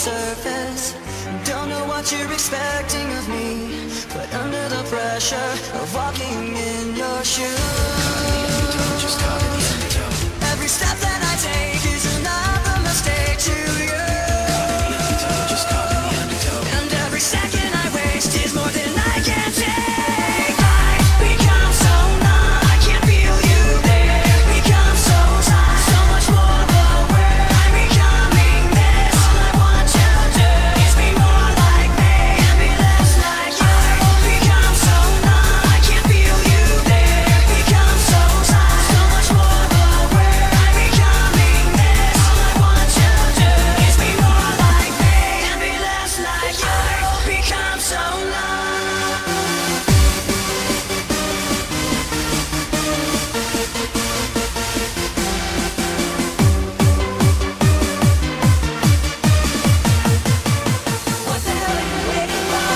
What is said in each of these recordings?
surface. Don't know what you're expecting of me, but under the pressure of walking in your shoes, just caught in the undertow. every step that I take is another mistake to you. Just caught in the undertow. And every second I waste is more than I can take. I become so numb, I can't feel you there. Become so tired, so much more aware. I'm becoming this. All I want to do is be more like me and be less like you. I become so numb, I can't feel you there. Become so tired, so much more aware. I'm becoming this. All I want to do is be more like me and be less like you. I become so numb. What the hell are you waiting for?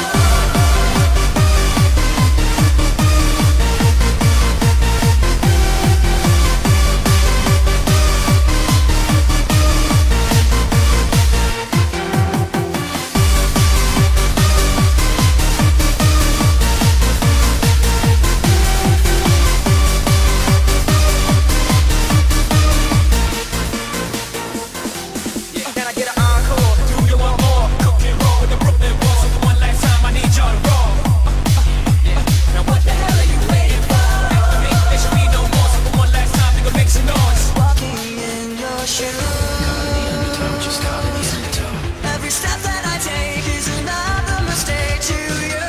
Can I get an encore? Do you want more? Cook and roll with the Brooklyn boys. So for one last time, I need y'all to roll. Now what the hell are you waiting for? After me, there should be no more. So for one last time, nigga, make some noise. Walking in your shoes, Just caught in the undertow. every step that I take is another mistake to you.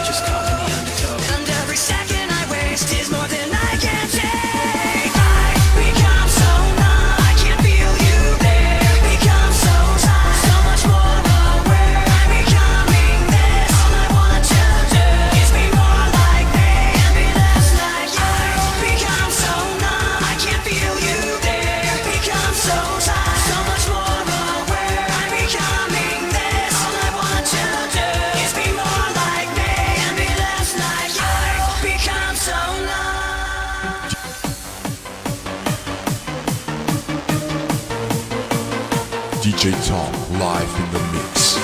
Just caught in the undertow. And every second I waste is more than I can take. I become so numb, I can't feel you there. Become so tired, so much more aware. I'm becoming this. All I want to do is be more like me and be less like you. I become so numb, I can't feel you there. Become so tired, so much more aware. I'm becoming this. All I want to do is be more like me and be less like you. I become so numb. DJ Tom live in the mix.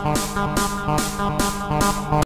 Thank you.